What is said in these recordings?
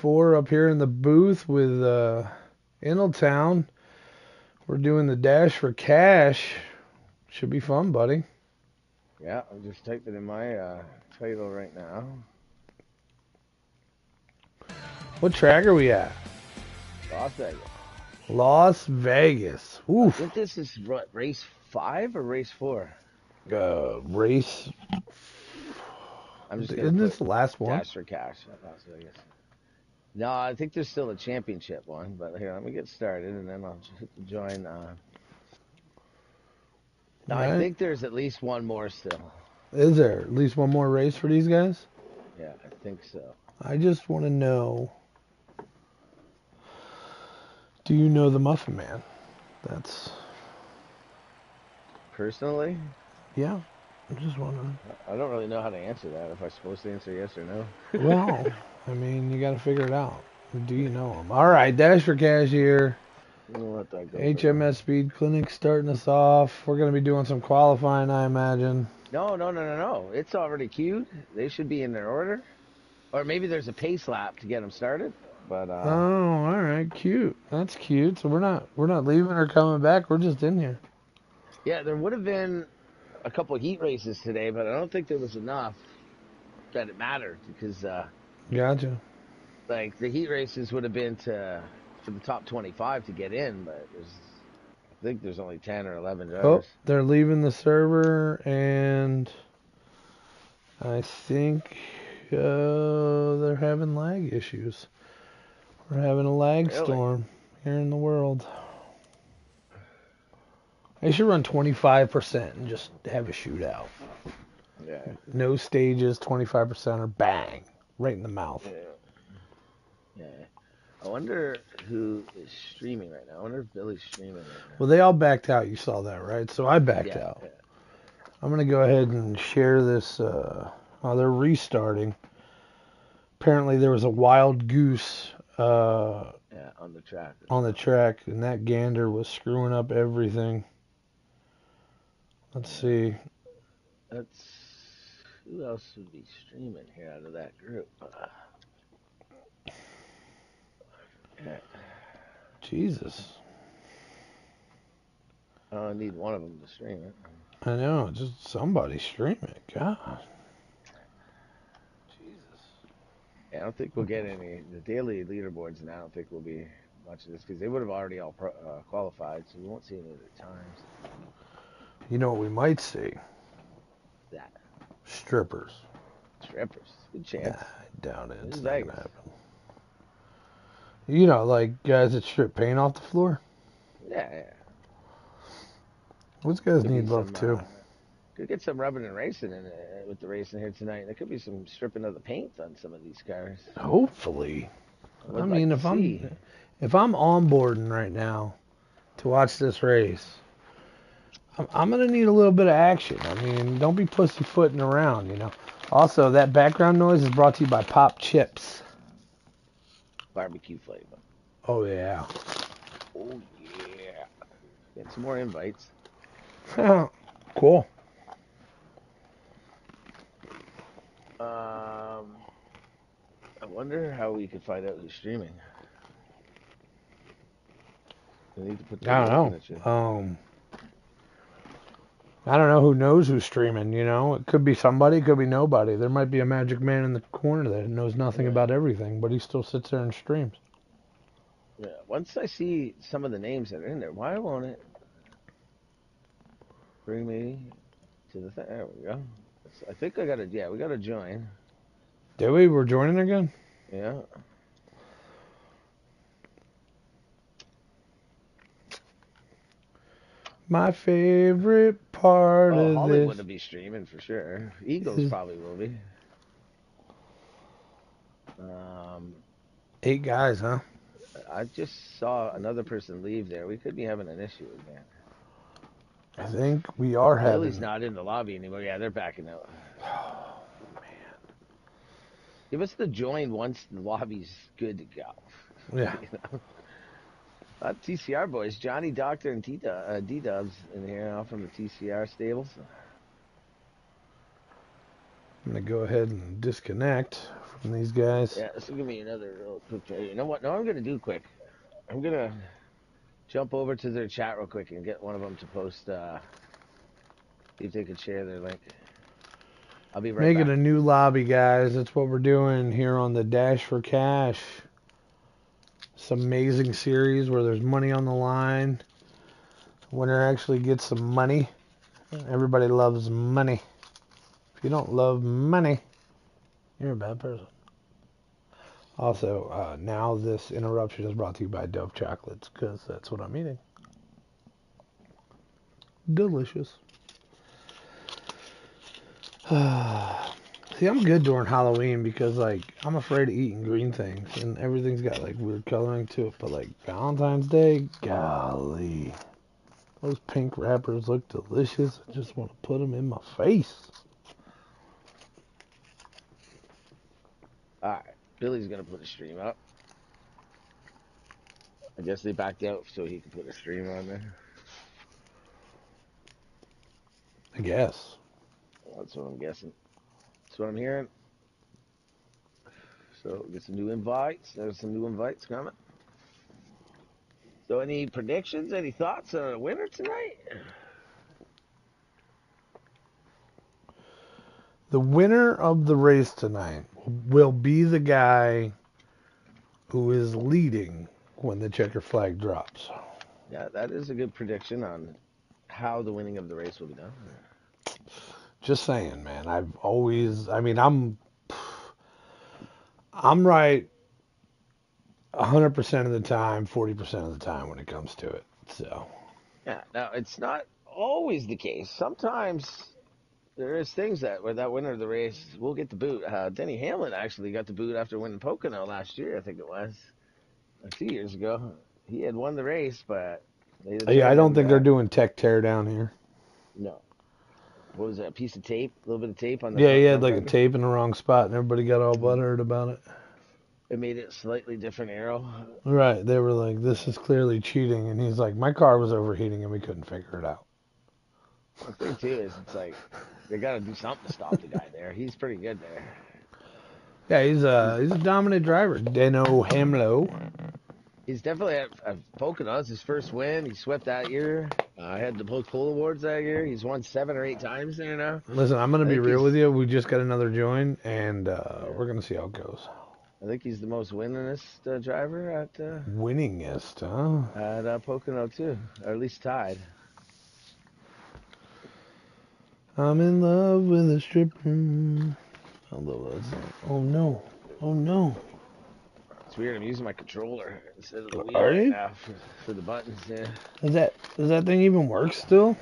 4 up here in the booth with Intletown. We're doing the Dash for Cash. Should be fun, buddy. Yeah, I'm just typing in my title right now. What track are we at? Las Vegas. Las Vegas. I Oof. think this is what, race 5 or race 4? Race. I'm just gonna Isn't this put the last one? Dash for Cash at Las Vegas. No, I think there's still a championship one, but here, let me get started and then I'll just hit the join. No, I Right? think there's at least one more still. Is there at least one more race for these guys? Yeah, I think so. I just want to know. Do you know the Muffin Man? That's. Personally, Yeah. I'm just wondering. I don't really know how to answer that. If I'm supposed to answer yes or no. Well, I mean, you got to figure it out. Do you know him? All right, Dash for Cash here. We'll let that go for now. HMS Speed Clinic starting us off. We're going to be doing some qualifying, I imagine. No. It's already queued. They should be in their order. Or maybe there's a pace lap to get them started. But Oh, all right, cute. That's cute. So we're not leaving or coming back. We're just in here. yeah, there would have been a couple of heat races today, but I don't think there was enough that it mattered because Gotcha. like the heat races would have been for the top 25 to get in, but I think there's only 10 or 11 Oh, drivers. they're leaving the server, and I think they're having lag issues. We're having a lag Really? storm here in the world. They should run 25% and just have a shootout. Yeah. No stages, 25% or bang, right in the mouth. Yeah. Yeah. I wonder who is streaming right now. I wonder if Billy's streaming right now. Well, they all backed out. You saw that, right? So I backed Yeah. out. Yeah. I'm going to go ahead and share this. They're restarting. Apparently, there was a wild goose Yeah, on the track. on the track, and that gander was screwing up everything. Let's see. That's who else would be streaming here out of that group? Yeah. Jesus. I need one of them to stream it. I know. Just somebody stream it. God. Jesus. Yeah, I don't think we'll get any. The daily leaderboards now, I don't think will be much of this because they would have already all qualified, so we won't see any of their times. You know what we might see? That Strippers. strippers, good chance. I doubt it. This It's is not going to Vegas. happen. You know, like guys that strip paint off the floor? Yeah. Those guys Could be need love some. too. Could get some rubbing and racing in with the racing here tonight. There could be some stripping of the paint on some of these cars. Hopefully. I would I like mean, to see. if I'm onboarding right now to watch this race, I'm gonna need a little bit of action. I mean, don't be pussyfooting around, you know. Also, that background noise is brought to you by Pop Chips. Barbecue flavor. Oh yeah. Oh yeah. Get some more invites. Cool. I wonder how we could find out who's streaming. We need to put the I link in don't the chat. know. I don't know who knows who's streaming, you know. It could be somebody, it could be nobody. There might be a magic man in the corner that knows nothing about everything, but he still sits there and streams. Yeah. Once I see some of the names that are in there, why won't it bring me to the thing? There we go. I think I gotta. Yeah, we gotta join. Did we? We're joining again? Yeah. My favorite part Oh, of Hollywood this will be streaming for sure. Eagles is probably will be. Um, 8 guys, huh? I just saw another person leave there. We could be having an issue again. I think we are Lily's having. not in the lobby anymore. Yeah, they're backing out. Oh, Give us the join once the lobby's good to go. man. Yeah. You know? TCR boys, Johnny Doctor and D-Dubs in here, all from the TCR stables. I'm going to go ahead and disconnect from and these guys. Yeah, this will give me another real quick. You know what? No, I'm gonna do quick. I'm gonna jump over to their chat real quick and get one of them to post. See if they could share their link. I'll be right Make it back. a new lobby, guys. That's what we're doing here on the Dash for Cash. Some amazing series where there's money on the line. Winner actually gets some money. Everybody loves money. If you don't love money, you're a bad person. Also, now this interruption is brought to you by Dove Chocolates, because that's what I'm eating. Delicious. See, I'm good during Halloween because, like, I'm afraid of eating green things, and everything's got, like, weird coloring to it. But, like, Valentine's Day, golly, those pink wrappers look delicious. I just want to put them in my face. All right, Billy's gonna put a stream up. I guess they backed out so he could put a stream on there. I guess. That's what I'm guessing. That's what I'm hearing. So get some new invites. There's some new invites coming. So any predictions? Any thoughts on a winner tonight? The winner of the race tonight will be the guy who is leading when the checker flag drops. Yeah, that is a good prediction on how the winning of the race will be done. Just saying, man. I'm right 100% of the time, 40% of the time when it comes to it. So, Yeah, now it's not always the case. Sometimes there is things that where that winner of the race will get the boot. Denny Hamlin actually got the boot after winning Pocono last year, I think it was, 2 years ago. He had won the race, but they yeah, I determined don't think they're that doing tech tear down here. no. What was that? A piece of tape, a little bit of tape on the Yeah, he front had like a bumper. tape in the wrong spot, and everybody got all butthurt about it. It made it a slightly different arrow. Right, they were like, "This is clearly cheating," and he's like, "My car was overheating, and we couldn't figure it out." The thing too is, it's like they got to do something to stop the guy there. He's pretty good there. Yeah, he's a dominant driver, Deno Hamlo. He's definitely at Pocono. It's his first win. He swept that year. I had the Pole Awards that year. He's won 7 or 8 times there now. Listen, I'm gonna I be think real he's with you. We just got another join, and yeah, we're gonna see how it goes. I think he's the most winningest driver Winningest, huh? at Pocono too, or at least tied. I'm in love with a stripper. I love that song. Oh no! Oh no! It's weird. I'm using my controller instead of the wheel Are right you? now for the buttons. Yeah, Does that thing even work still?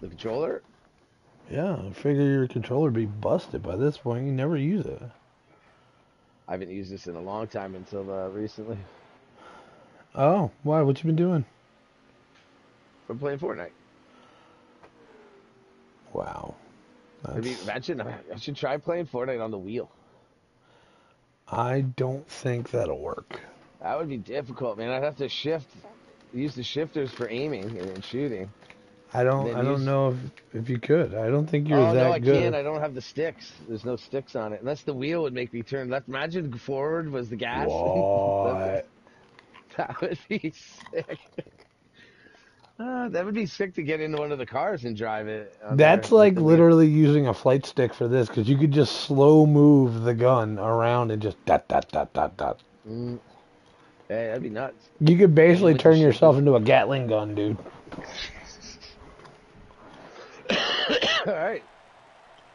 the controller. Yeah, I figure your controller would be busted by this point. You never use it. I haven't used this in a long time until recently. Oh, why? What you been doing? I'm playing Fortnite. Wow. Maybe imagine I should try playing Fortnite on the wheel. I don't think that'll work. That would be difficult, man. I'd have to use the shifters for aiming and shooting. I don't know if you could. I don't think you're Oh no, that I good. can't. I don't have the sticks. There's no sticks on it. Unless the wheel would make me turn left. Imagine forward was the gas. What? That would be sick. That would be sick to get into one of the cars and drive it on there That's with like the wheel. literally using a flight stick for this, because you could just slow move the gun around and just dot dot dot dot dot. Mm. Hey, that'd be nuts. You could Aim basically with the turn yourself shifters. into a Gatling gun, dude. All right.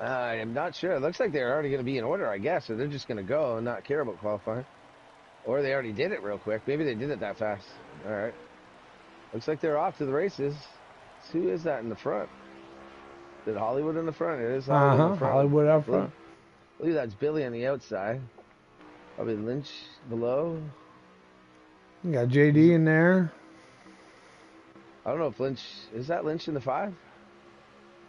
I am not sure. It looks like they're already going to be in order, I guess. So they're just going to go and not care about qualifying. Or they already did it real quick. Maybe they did it that fast. All right. Looks like they're off to the races. Who is that in the front? Is it Hollywood in the front? It is Hollywood in the front. Hollywood out front. I believe that's Billy on the outside. Probably Lynch below. You got JD in there. I don't know if Lynch... Is that Lynch in the 5?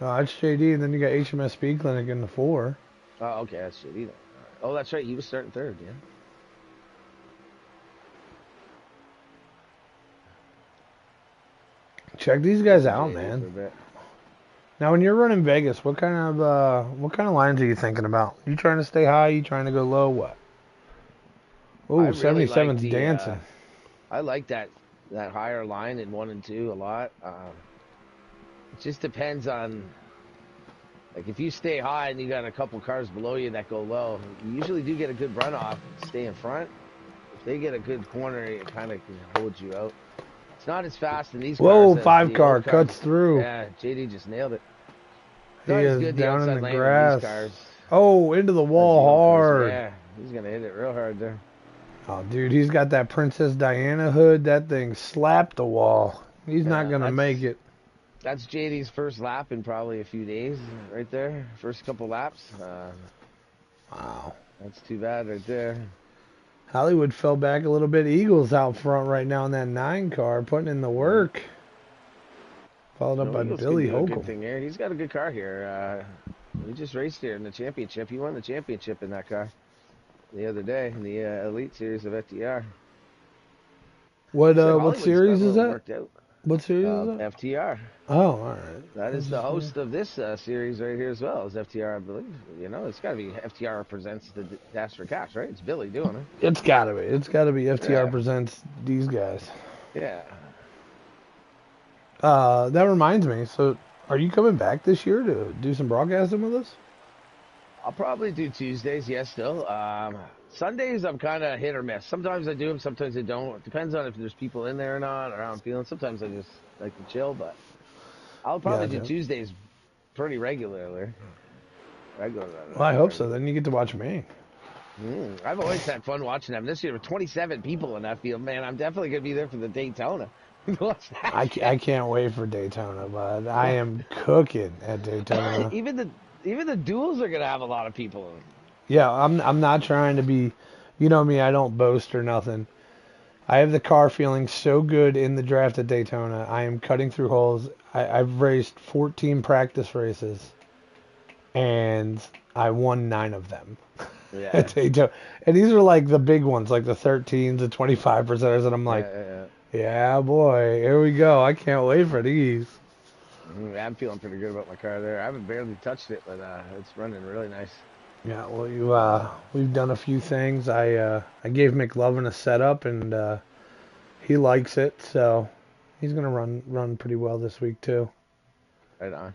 It's JD, and then you got HMS Speed Clinic in the 4. Oh, okay. That's JD then. Right. Oh, that's right. He was starting third, yeah. Check these guys out, man. Now, when you're running Vegas, what kind of lines are you thinking about? You trying to stay high? You trying to go low? What? I Oh, really like 77's dancing. I like that higher line in 1 and 2 a lot. It just depends on, like, if you stay high and you got a couple cars below you that go low, you usually do get a good runoff. Stay in front. If they get a good corner, it kind of can hold you out. It's not as fast in these cars Whoa, as five the car old cars. cuts through. Yeah, JD just nailed it. It's He not as is good the down in outside the lane in these grass. cars Oh, into the as the wall old cars. hard. Yeah, he's gonna hit it real hard there. Oh, dude, he's got that Princess Diana hood. That thing slapped the wall. He's not Yeah, gonna make it. that's JD's first lap in probably a few days, right there. First couple laps. Wow. That's too bad right there. Hollywood fell back a little bit. Eagles out front right now in that 9 car, putting in the work. Followed up No, by Eagles could Billy do a good Holcomb. thing here. He's got a good car here. We just raced here in the championship. He won the championship in that car the other day in the Elite Series of FTR. What Looks like what Hollywood's got series a is little that? worked out. What series is that? FTR. Oh, all right. That I was is the just host of this series right here as well as FTR, I believe. You know, it's got to be FTR presents the Dash for Cash, right? It's Billy doing it. It's gotta be. It's gotta be FTR Yeah. presents these guys. Yeah. That reminds me. So, are you coming back this year to do some broadcasting with us? I'll probably do Tuesdays, yes, still. Sundays, I'm kind of hit or miss. Sometimes I do them, sometimes I don't. It depends on if there's people in there or not, or how I'm feeling. Sometimes I just like to chill, but I'll probably do Gotcha. Tuesdays pretty regularly. Well, I hope so. Then you get to watch me. I've always had fun watching them. This year, with 27 people in that field, man, I'm definitely going to be there for the Daytona. I can't wait for Daytona, but I am cooking at Daytona. Even the duels are going to have a lot of people in them. Yeah, I'm not trying to be, you know me, I don't boast or nothing. I have the car feeling so good in the draft at Daytona. I am cutting through holes. I've raced 14 practice races, and I won 9 of them at Daytona. And these are like the big ones, like the 13s, the 25%ers, and I'm like, yeah, boy, here we go. I can't wait for these. I'm feeling pretty good about my car there. I haven't barely touched it, but it's running really nice. Yeah, well, we've done a few things. I gave McLovin a setup, and he likes it, so he's gonna run pretty well this week too. Right on.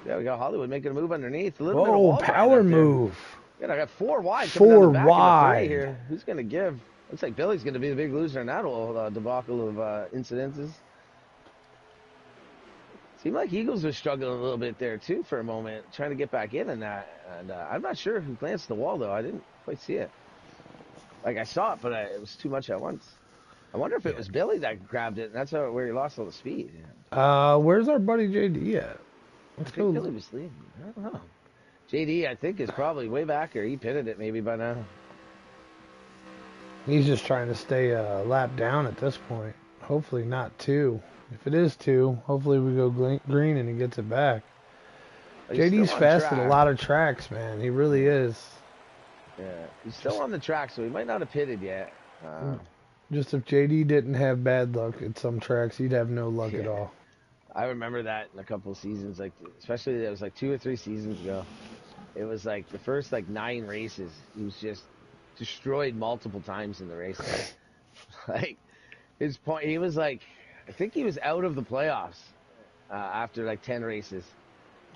Yeah, we got Hollywood making a move underneath. A little bit of Oh, wall power move! Yeah, I got 4 wide coming down the back of the 3 here. Who's gonna give? Looks like Billy's gonna be the big loser in that whole debacle of incidences. Seemed like Eagles were struggling a little bit there too for a moment, trying to get back in that. And I'm not sure who glanced the wall though. I didn't quite see it. Like I saw it, but it was too much at once. I wonder if it was Billy that grabbed it, and that's where he lost all the speed. Where's our buddy JD at? I think Billy was leading. I don't know. JD, I think, is probably way back, or he pitted it maybe by now. He's just trying to stay a lap down at this point. Hopefully not 2. If it is 2, hopefully we go green and he gets it back. JD's fast at a lot of tracks, man. He really is. Yeah, he's still on the track, so he might not have pitted yet. Just if JD didn't have bad luck at some tracks, he'd have no luck at all. I remember that in a couple of seasons, like especially it was like 2 or 3 seasons ago. It was like the first like 9 races, he was just destroyed multiple times in the race. Like his point, he was like, I think he was out of the playoffs after like 10 races.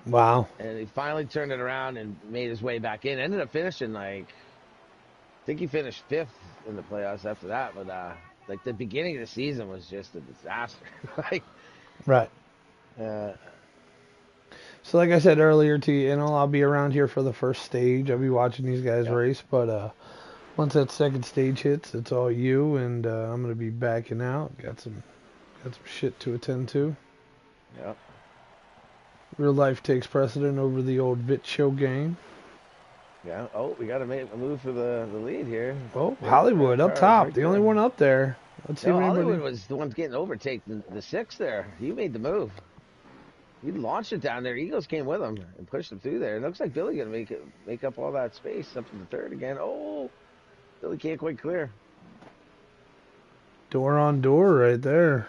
Wow. And he finally turned it around and made his way back in. Ended up finishing like, I think he finished 5th in the playoffs after that. But like the beginning of the season was just a disaster. Like, right. So like I said earlier to you, I'll be around here for the first stage. I'll be watching these guys race, but once that second stage hits, it's all you, and I'm gonna be backing out. Got some shit to attend to. Yep. Real life takes precedent over the old Vit show game. Yeah. Oh, we got to make a move for the lead here. Oh, Hollywood up top, right the only one up there. Let's see. Hollywood was the one getting overtaken. The 6 there, he made the move. He launched it down there. Eagles came with him and pushed him through there. It looks like Billy gonna make up all that space up to the 3rd again. Oh, Billy can't quite clear. Door on door right there.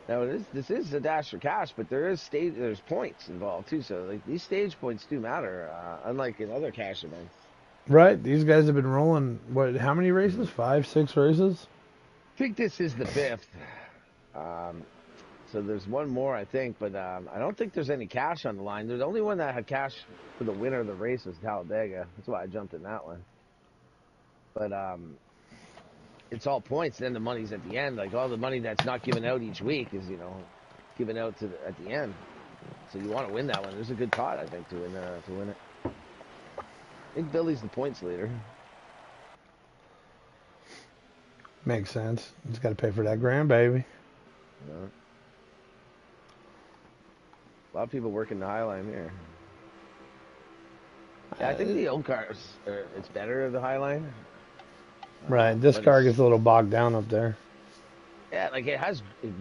Now this is a dash for cash, but there's points involved too. So like these stage points do matter, unlike in other cash events. Right. These guys have been rolling, what, how many races? 5, 6 races? I think this is the fifth. Um, so there's one more, I think, but I don't think there's any cash on the line. The only one that had cash for the winner of the race was Talladega. That's why I jumped in that one. But it's all points. Then the money's at the end. Like all the money that's not given out each week is, given out at the end. So you want to win that one. There's a good pot, I think, to win it. I think Billy's the points leader. Makes sense. He's got to pay for that grandbaby. Yeah. A lot of people working the Highline here. Yeah, I think the old cars, it's better, the Highline. Right. This car gets a little bogged down up there. Yeah, like it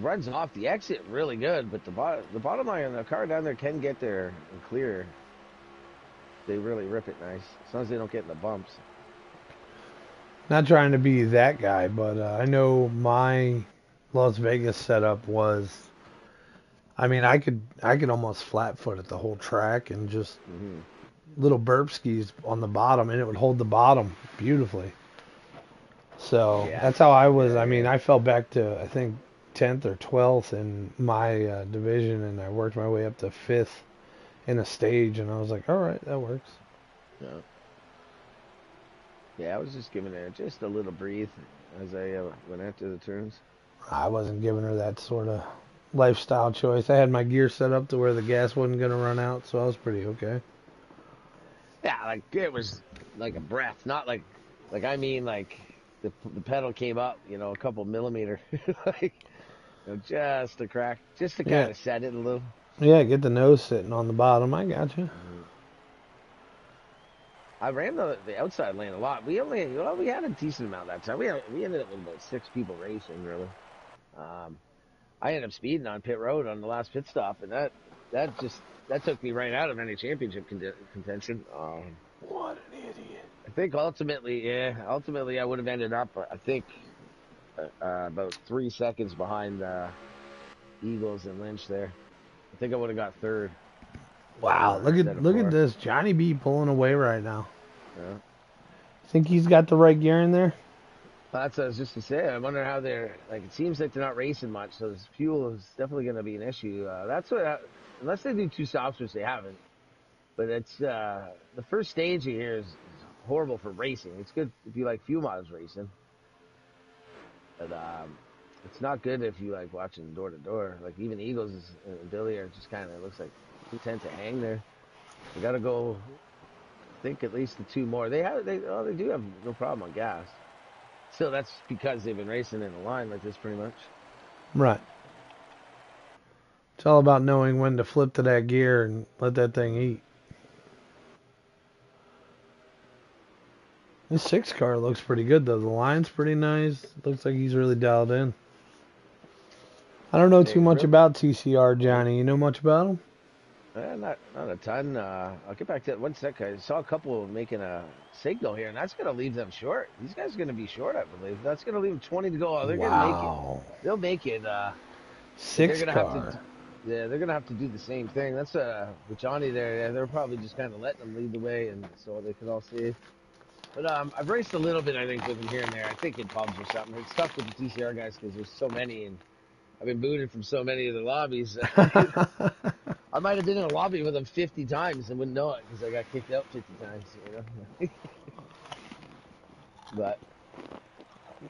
runs off the exit really good, but the bottom line on the car down there can get there and clear. They really rip it nice, as long as they don't get in the bumps. Not trying to be that guy, but I know my Las Vegas setup was. I mean, I could almost flat foot at the whole track and just little burp skis on the bottom, and it would hold the bottom beautifully. So that's how I was. I mean, I fell back to I think 10th or 12th in my division, and I worked my way up to 5th in a stage, and I was like, all right, that works. Yeah. Yeah, I was just giving her just a little breathe as I went after the turns. I wasn't giving her that sort of lifestyle choice. I had my gear set up to where the gas wasn't going to run out, so I was pretty okay. Yeah, like it was like a breath, not like I mean like the pedal came up, a couple millimeter, like just a crack, just to kind of set it a little. Yeah, get the nose sitting on the bottom. I got you. I ran the outside lane a lot. We had a decent amount that time. We ended up with about 6 people racing really. I ended up speeding on pit road on the last pit stop, and that took me right out of any championship contention. What an idiot! I think ultimately I would have ended up, I think, about 3 seconds behind Eagles and Lynch there. I think I would have got third. Wow, look at this. Johnny B pulling away right now. Yeah. Think he's got the right gear in there? That's what I was just to say. I wonder how they're, like, it seems like they're not racing much, so this fuel is definitely going to be an issue. Unless they do 2 stops, which they haven't. But it's, the first stage here is horrible for racing. It's good if you like fuel miles racing. But, it's not good if you like watching door to door. Like, even Eagles and Billy are just kind of, looks like, content to hang there. They got to go, I think, at least the 2 more. They do have no problem on gas. Still, that's because they've been racing in a line like this pretty much. Right. It's all about knowing when to flip to that gear and let that thing eat. This 6 car looks pretty good, though. The line's pretty nice. Looks like he's really dialed in. I don't know too much about TCR, Johnny. You know much about him? Not a ton. I'll get back to that one sec. I saw a couple making a signal here, and that's going to leave them short. These guys are going to be short, I believe. That's going to leave them 20 to go. They're going to make it. They'll make it. 6 car. They're going to have to do the same thing. That's with Johnny there. Yeah, they're probably just kind of letting them lead the way, and so they can all see. But I've raced a little bit, I think, with them here and there. I think in pubs or something. It's tough with the TCR guys because there's so many, and I've been booted from so many of the lobbies. I might have been in a lobby with them 50 times and wouldn't know it because I got kicked out 50 times, But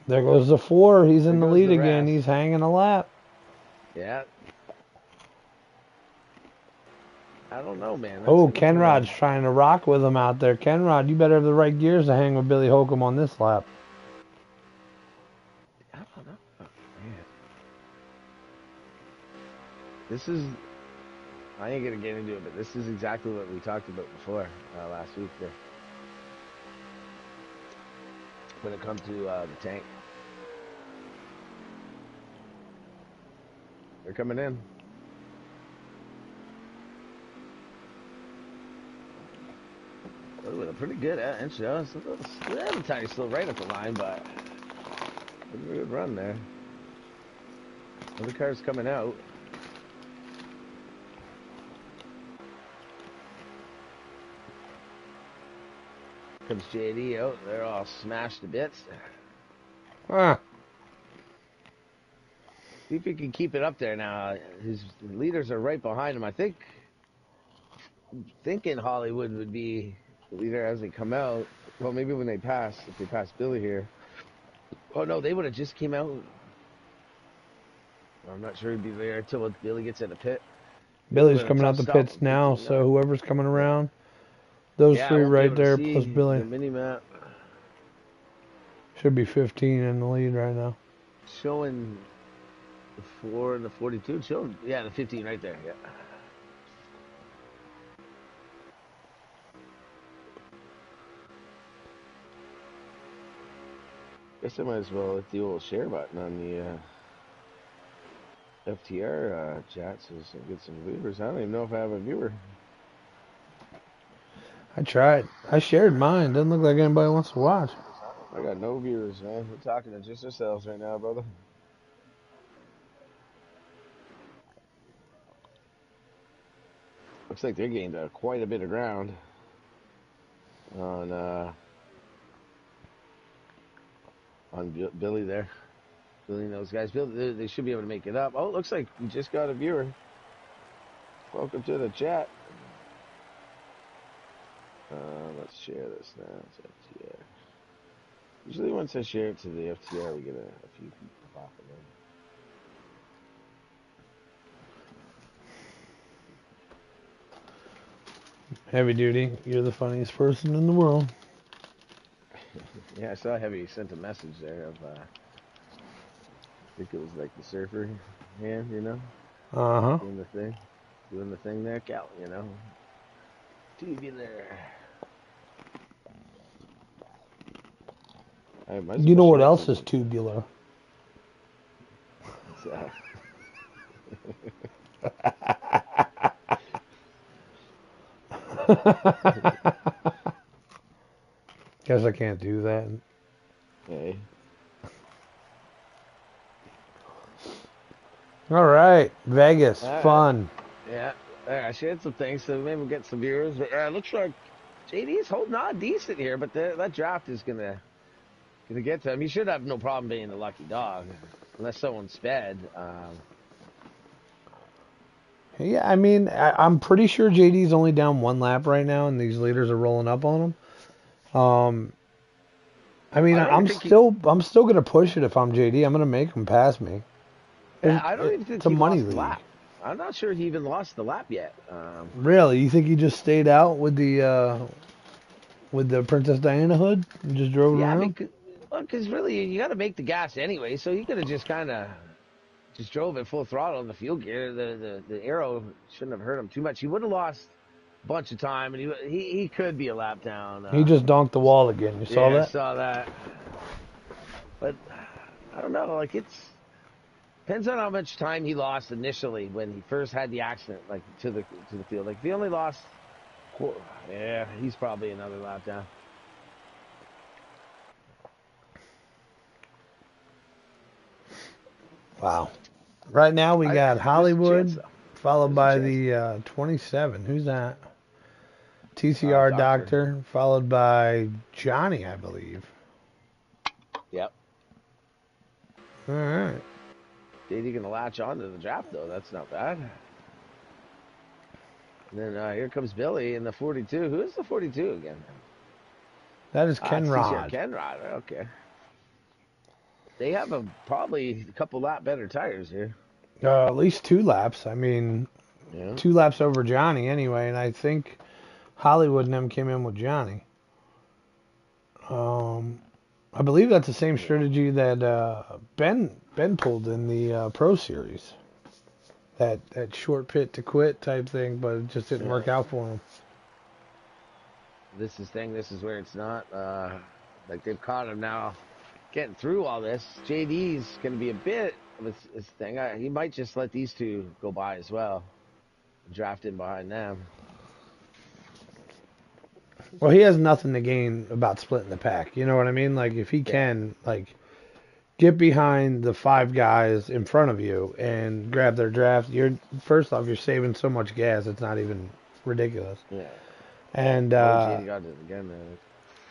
there goes the 4. He's in the lead again. He's hanging a lap. Yeah. I don't know, man. Kenrod's trying to rock with him out there. Kenrod, you better have the right gears to hang with Billy Holcomb on this lap. I don't know. Oh, man. This is... I ain't going to get into it, but this is exactly what we talked about before last week there. When it comes to the tank. They're coming in. With a pretty good entry. They have a still right at the line, but a good run there. Other cars coming out. Comes JD out. They're all smashed to bits. Ah. See if he can keep it up there now. His leaders are right behind him. Thinking Hollywood would be the leader as they come out. Well, maybe when they pass, if they pass Billy here. Oh no, they would have just came out. I'm not sure he'd be there until Billy gets in the pit. Billy's coming out the pits now, so whoever's coming around, those I three won't be right able to there see plus Billy. the mini map Should be 15 in the lead right now. showing the 4 and the 42. Showing, yeah, the 15 right there. Yeah. Guess I might as well hit the old share button on the FTR chat so I can get some viewers. I don't even know if I have a viewer. I tried. I shared mine. Doesn't look like anybody wants to watch. I got no viewers, man. We're talking to just ourselves right now, brother. Looks like they gained quite a bit of ground on Billy there. Billy and those guys. Billy, they should be able to make it up. Oh, it looks like we just got a viewer. Welcome to the chat. Let's share this now. It's FTR. Usually once I share it to the FTR, we get a few people popping in. Heavy duty. You're the funniest person in the world. Yeah, I saw Heavy sent a message there of, I think it was like the surfer hand, you know? Uh-huh. Doing the thing there, Cal, you know? Tubular. You know what else is tubular? Guess I can't do that. Hey. All right, Vegas, fun. Yeah, I shared some things, so maybe we'll get some viewers. But it looks like JD's holding on decent here, but that draft is gonna get to him. He should have no problem being the lucky dog, unless someone sped. Yeah, I mean, I'm pretty sure JD's only down one lap right now, and these leaders are rolling up on him. I mean, I'm still gonna push it if I'm JD. I'm gonna make him pass me. Yeah, I don't even think he lost the lap. league. I'm not sure he even lost the lap yet. Really? You think he just stayed out with the Princess Diana hood and just drove around? Yeah, because really, you got to make the gas anyway. So he could have just kind of just drove at full throttle in the fuel gear. The arrow shouldn't have hurt him too much. He would have lost a bunch of time, and he could be a lap down. He just donked the wall again. You saw that? I saw that. But I don't know. Like depends on how much time he lost initially when he first had the accident, like to the field. Like if he only lost, yeah, he's probably another lap down. Wow. Right now we got Hollywood, followed by the 27. Who's that? TCR Doctor, followed by Johnny, I believe. Yep. All right. JD gonna latch onto the draft though. That's not bad. And then here comes Billy in the 42. Who is the 42 again? That is Ken Rod. Ken Rod. Okay. They have probably a couple lap better tires here. At least 2 laps. I mean, 2 laps over Johnny anyway, and I think Hollywood and them came in with Johnny. I believe that's the same strategy that Ben pulled in the Pro Series. That short pit to quit type thing, but it just didn't work out for him. This is where it's not like they've caught him now getting through all this. JD's going to be a bit of his thing. He might just let these two go by as well. Draft in behind them. Well, he has nothing to gain about splitting the pack. You know what I mean? Like, if he can, like, get behind the 5 guys in front of you and grab their draft. You're first off, you're saving so much gas. It's not even ridiculous. Yeah. And Oh, JD got it again, man.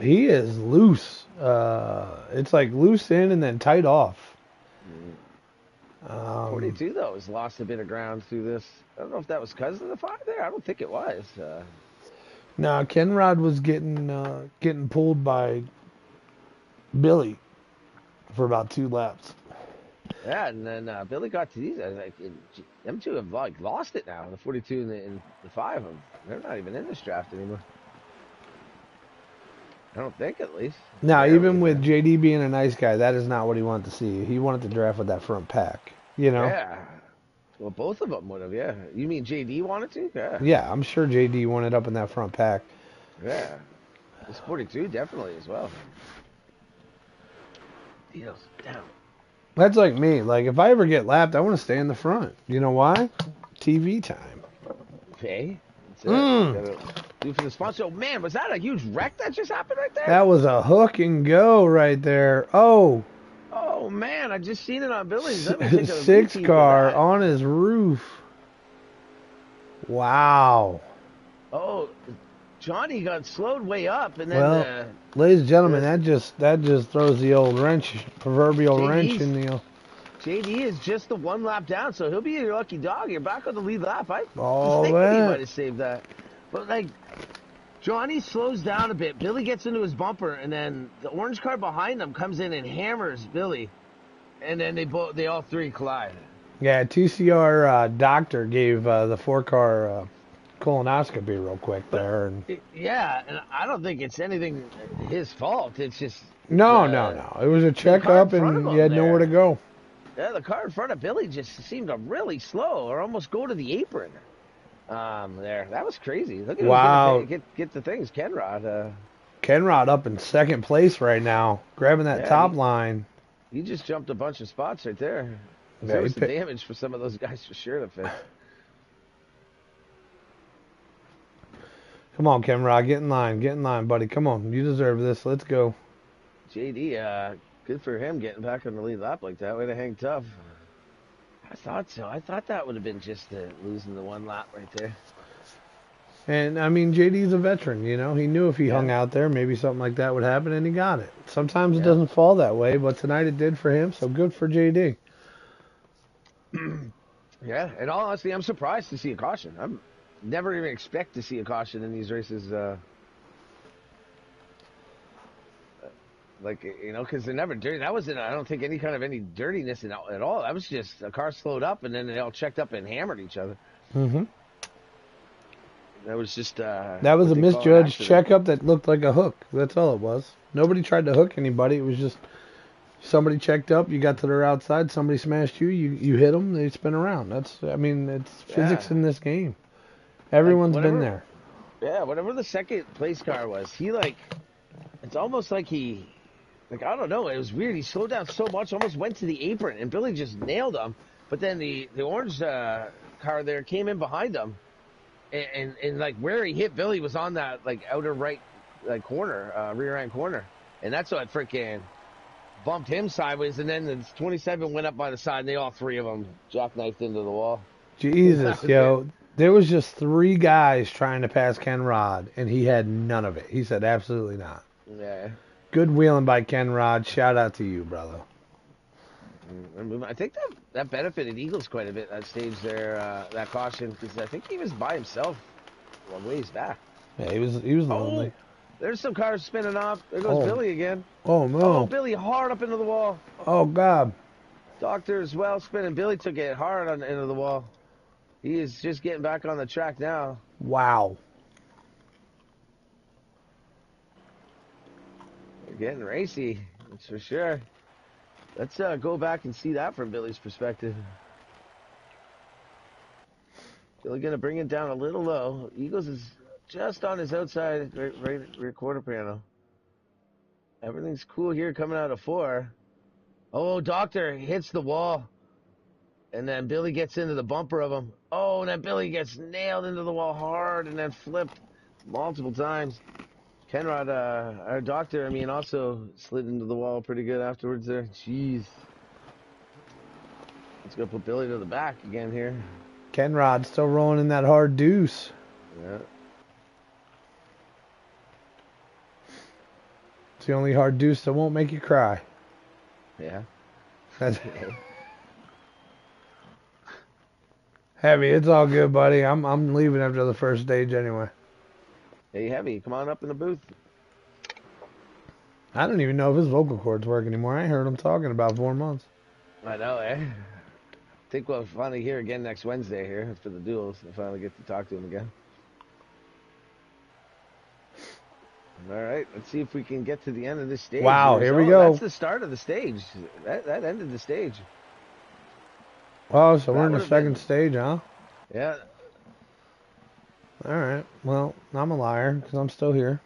he is loose. It's like loose in and then tight off. Mm. Um, 42 though has lost a bit of ground through this. I don't know if that was because of the 5 there. I don't think it was. Now Kenrod was getting pulled by Billy for about 2 laps. Yeah, and then Billy got to these. I was like, them two have like lost it now. The 42 and the 5. They're not even in this draft anymore. I don't think, at least. Now, Barely, even with JD being a nice guy, that is not what he wanted to see. He wanted to draft with that front pack. You know? Yeah. Well, both of them would have. Yeah. You mean JD wanted to? Yeah. Yeah, I'm sure JD wanted up in that front pack. Yeah. This 42 definitely as well. Deals down. That's like me. Like, if I ever get lapped, I want to stay in the front. You know why? TV time. Okay. That's it. Gotta do for the sponsor. Oh, man, was that a huge wreck that just happened right there? That was a hook and go right there. Oh. Oh, man, I just seen it on Billy's. 6 car on his roof. Wow. Oh, Johnny got slowed way up, and then well, ladies and gentlemen, that just throws the old proverbial wrench in the. JD is just the 1 lap down, so he'll be your lucky dog. You're back on the lead lap. I Oh, think man. he might have saved that, but like Johnny slows down a bit. Billy gets into his bumper, and then the orange car behind him comes in and hammers Billy, and then they all 3 collide. Yeah, TCR doctor gave the 4-car colonoscopy real quick there, and yeah, and I don't think it's anything his fault. It's just no. It was a checkup, and you had nowhere to go. Yeah, the car in front of Billy just seemed to really slow or almost go to the apron. There, that was crazy. Look at him get the things, Kenrod. Kenrod up in 2nd place right now, grabbing that top line. He just jumped a bunch of spots right there. Yeah, there was some damage for some of those guys for sure to fix. Come on, Kenrod, get in line, buddy. Come on, you deserve this. Let's go. JD, good for him getting back on the lead lap like that. Way to hang tough. I thought so. I thought that would have been just losing the 1 lap right there. And, I mean, JD's a veteran, you know. He knew if he hung out there, maybe something like that would happen, and he got it. Sometimes it doesn't fall that way, but tonight it did for him, so good for JD. Yeah, and all honesty, I'm surprised to see a caution. I'm never even expect to see a caution in these races. Like, you know, because they're never dirty. That wasn't, I don't think, any dirtiness at all. That was just a car slowed up, and then they all checked up and hammered each other. Mm-hmm. That was just... that was a misjudged checkup that looked like a hook. That's all it was. Nobody tried to hook anybody. It was just somebody checked up, you got to their outside, somebody smashed you, you hit them, they spin around. It's physics in this game. Everyone's been there. Yeah, whatever the 2nd place car was, it's almost like I don't know, it was weird. He slowed down so much, almost went to the apron, and Billy just nailed him. But then the orange car there came in behind him, and like where he hit Billy was on that like outer right corner, rear end corner, and that's what freaking bumped him sideways. And then the 27 went up by the side, and they all 3 of them jackknifed into the wall. Jesus, yo. There was just 3 guys trying to pass Kenrod, and he had none of it. He said absolutely not. Yeah. Good wheeling by Kenrod. Shout out to you, brother. I think that benefited Eagles quite a bit, that stage there, that caution, because I think he was by himself a ways back. Yeah, he was lonely. There's some cars spinning off. There goes Billy again. Oh, no. Oh, Billy hard up into the wall. Oh, God. Doctor as well spinning. Billy took it hard into the wall. He is just getting back on the track now. Wow. They're getting racy, that's for sure. Let's go back and see that from Billy's perspective. Billy going to bring it down a little low. Eagles is just on his outside right rear quarter panel. Everything's cool here coming out of 4. Oh, Doctor hits the wall. And then Billy gets into the bumper of him. Oh, and then Billy gets nailed into the wall hard and then flipped multiple times. Kenrod, our doctor, I mean, also slid into the wall pretty good afterwards there. Jeez. Let's go put Billy to the back again here. Kenrod still rolling in that hard deuce. Yeah. It's the only hard deuce that won't make you cry. Yeah. That's Heavy. It's all good, buddy. I'm leaving after the first stage anyway. Hey, Heavy, come on up in the booth. I don't even know if his vocal cords work anymore. I ain't heard him talking about 4 months. I know, eh? I think we'll finally hear again next Wednesday here for the duels. We'll finally get to talk to him again. All right, let's see if we can get to the end of this stage. Wow, here we go. That's the start of the stage. That ended the stage. Oh, so we're in the second stage, huh? Yeah. All right. Well, I'm a liar because I'm still here.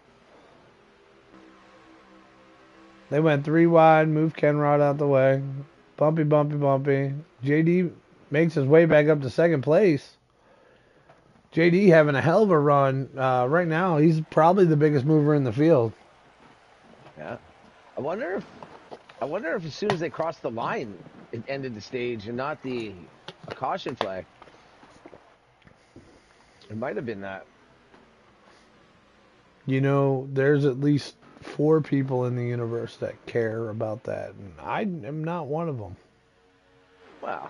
They went 3 wide, moved Kenrod out the way. Bumpy, bumpy, bumpy. JD makes his way back up to second place. JD having a hell of a run. Right now, he's probably the biggest mover in the field. Yeah. I wonder if as soon as they crossed the line, it ended the stage and not a caution flag. It might have been that. You know, there's at least 4 people in the universe that care about that, and I am not one of them. Well,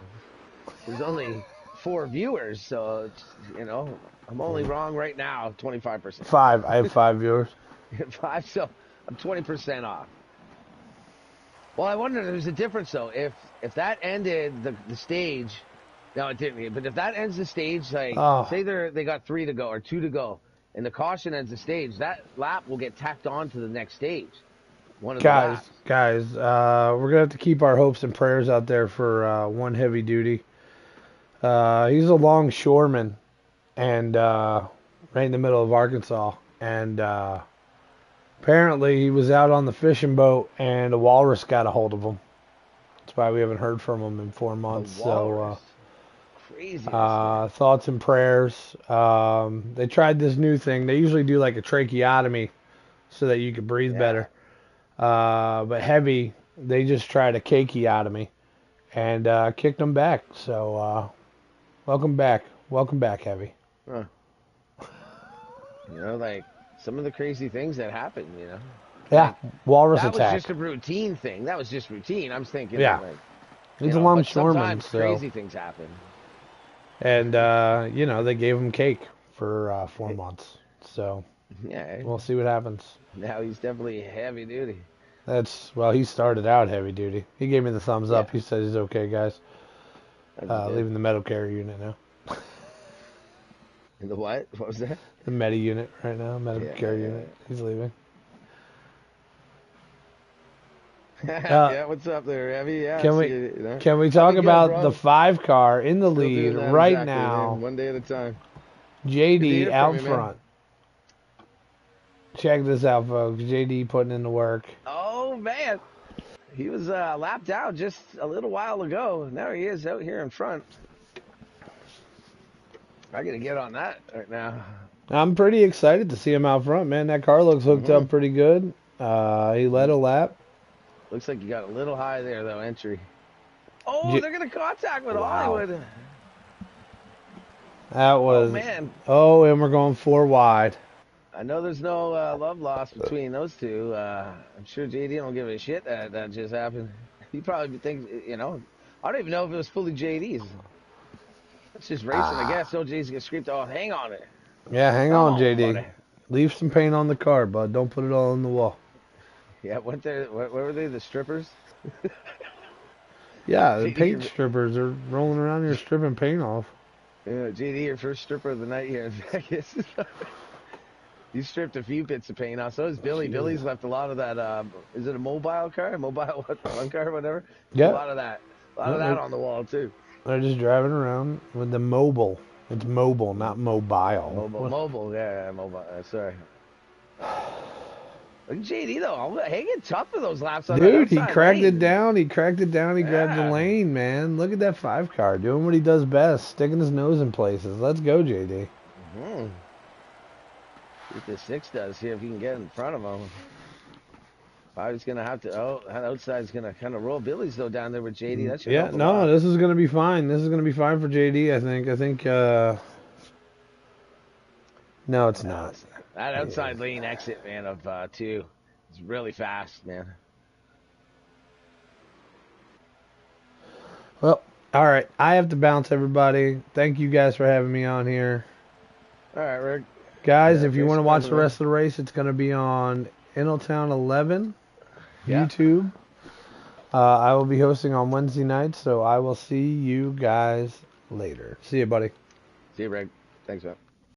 there's only 4 viewers, so it's, you know, I'm only wrong right now, 25%. 5. I have 5 viewers. 5, so I'm 20% off. Well, I wonder if there's a difference though. If that ended the stage, no, it didn't. But if that ends the stage, like say they got 3 to go or 2 to go, and the caution ends the stage, that lap will get tacked on to the next stage. One of the laps. Guys, we're gonna have to keep our hopes and prayers out there for one heavy duty. He's a longshoreman, and right in the middle of Arkansas, and apparently he was out on the fishing boat, and a walrus got a hold of him. That's why we haven't heard from him in 4 months. So, crazy. Thoughts and prayers. They tried this new thing. They usually do like a tracheotomy so that you could breathe better. But heavy, they just tried a cakeotomy and kicked him back. So, welcome back, heavy. Huh. You know, like some of the crazy things that happen. You know. Yeah, walrus attack. That was just a routine thing. That was just routine. I'm thinking. Yeah. Like, he's a longshoreman. Sometimes crazy things happen. And you know, they gave him cake for 4 months. So yeah, we'll see what happens. Now he's definitely heavy duty. Well, he started out heavy duty. He gave me the thumbs up. He said he's okay, guys. Leaving the medical care unit now. In the what? What was that? The Medi unit right now. Medical care unit. He's leaving. Yeah, what's up there, Heavy? Yeah. Can we talk about the 5 car in the lead right now? Man. One day at a time. JD out front. Check this out, folks. JD putting in the work. Oh man, he was lapped out just a little while ago. Now he is out here in front. I gotta get on that right now. I'm pretty excited to see him out front, man. That car looks hooked up pretty good. He led a lap. Looks like you got a little high there, though, entry. Oh, they're going to contact with Hollywood. That was... Oh, man. Oh, and we're going 4 wide. I know there's no love lost between those two. I'm sure JD don't give a shit that just happened. He probably thinks, you know, I don't even know if it was fully JD's. It's just racing, I guess. OJ's going to scream, oh, hang on it. Yeah, hang on, JD. Buddy. Leave some paint on the car, bud. Don't put it all on the wall. Yeah, where were they? The strippers? Yeah, the paint strippers are rolling around here stripping paint off. Yeah, JD, your first stripper of the night here in Vegas. You stripped a few bits of paint off. So is Billy. Billy's left a lot of that. Is it a mobile car? One car, whatever? Yeah. A lot of that. On the wall, too. They're just driving around with the mobile. It's mobile, not mobile. Mobile, yeah, mobile. Sorry. Look at JD though, hanging tough for those laps on Dude, he cracked it down. He grabbed the lane, man. Look at that 5 car doing what he does best, sticking his nose in places. Let's go, JD. What the 6 does here, if you can get in front of him. Bobby's going to have to, oh, that outside's going to kind of roll. Billy's, though, down there with JD. That should Yeah, help a no, lot. this is going to be fine. This is going to be fine for JD, I think. No, it's not. That outside lane exit, man, of 2 is really fast, man. Well, all right. I have to bounce, everybody. Thank you guys for having me on here. All right, Rick. Guys, if you want to watch the rest of the race, it's going to be on Inaltown 11, YouTube. I will be hosting on Wednesday night, so I will see you guys later. See you, buddy. See you, Rick. Thanks, man.